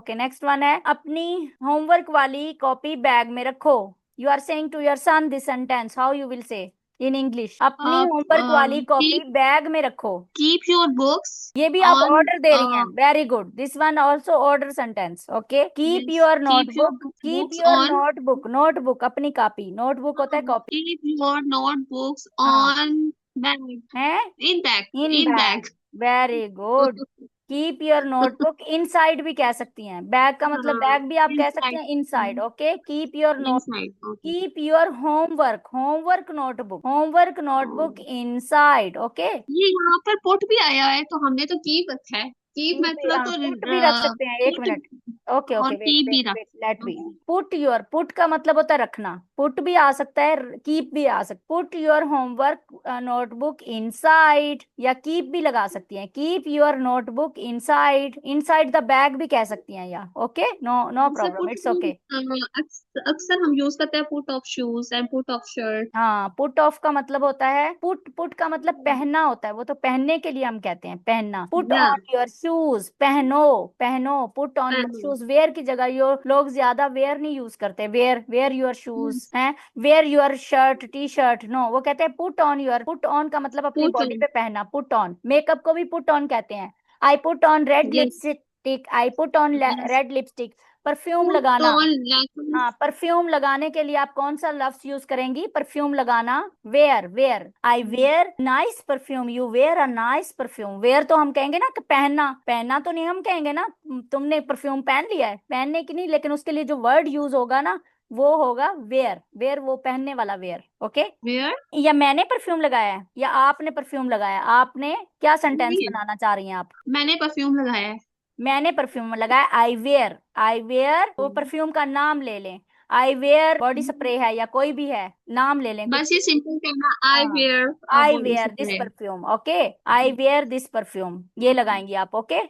Okay, next one है अपनी homework वाली कॉपी बैग में रखो। You are saying to your son this sentence, how you will say in English? अपनी homework वाली कॉपी keep बैग में रखो। keep your books ये भी आप on ऑर्डर दे रही हैं, very good, this one also order sentence. Okay, keep yes, your keep your notebook, keep books your on notebook, notebook अपनी कॉपी, नोटबुक होता है कॉपी। keep your notebooks हाँ, on bag है in bag in in bag, bag very good. Keep your notebook inside भी कह सकती हैं, bag का मतलब हाँ बैग भी आप कह सकते inside हैं inside. Okay, keep your notebook, inside okay keep your homework, homework notebook, homework notebook inside. Okay, ये यहाँ पर पुट भी आया है तो हमने तो कीप रखा है। कीप कीप, मतलब हाँ तो पुट भी रख सकते हैं, एक पुट मिनट। ओके और ओके, वेट कीप वेट भी रख wait, let be. okay? Put your, put का मतलब होता है रखना, पुट भी आ सकता है, कीप भी आ सकता। Put your homework notebook inside, या कीप भी लगा सकती हैं, keep your notebook inside, inside the bag भी कह सकती हैं, या okay, no no sir problem, put it's okay. अक्सर हम यूज करते हैं put off shoes and put off shirt. हाँ, पुट ऑफ का मतलब होता है, पुट, पुट का मतलब पहनना होता है, वो तो पहनने के लिए हम कहते हैं पहनना। पुट या ऑन योर शूज, पहनो, पहनो, put on your shoes, wear की जगह यो लोग ज्यादा वेयर नहीं यूज करते, वेयर, वेयर योर शूज है, wear your shirt, T shirt, no, वो कहते हैं put on your, put on का मतलब अपनी पुट बॉडी पे पहनना, पुट ऑन। मेकअप को भी पुट ऑन कहते हैं, I put on red yes lipstick, I put on yes red lipstick. Perfume put लगाना, ऑन हाँ परफ्यूम लगाने के लिए आप कौन सा लफ्ज यूज करेंगी? परफ्यूम लगाना, wear, wear, I wear nice perfume, you wear a nice perfume. Wear तो हम कहेंगे ना कि पहनना, पहनना तो नहीं हम कहेंगे ना, तुमने परफ्यूम पहन लिया है, पहनने की नहीं, लेकिन उसके लिए जो वर्ड यूज होगा ना वो होगा वेयर, वेयर वो पहनने वाला वेयर। ओके, वेयर या मैंने परफ्यूम लगाया है या आपने परफ्यूम लगाया है, आपने क्या सेंटेंस नहीं है। बनाना चाह रही हैं आप? मैंने परफ्यूम लगाया है। मैंने परफ्यूम लगाया, आई वेयर, आई वेयर वो परफ्यूम का नाम ले लें, आई वेयर बॉडी स्प्रे है या कोई भी है, नाम ले लें कुछ बस ये भी। सिंपल कहना आई हाँ, wear I body wear this spray. Perfume, okay, I wear this perfume, ये लगाएंगी आप। ओके,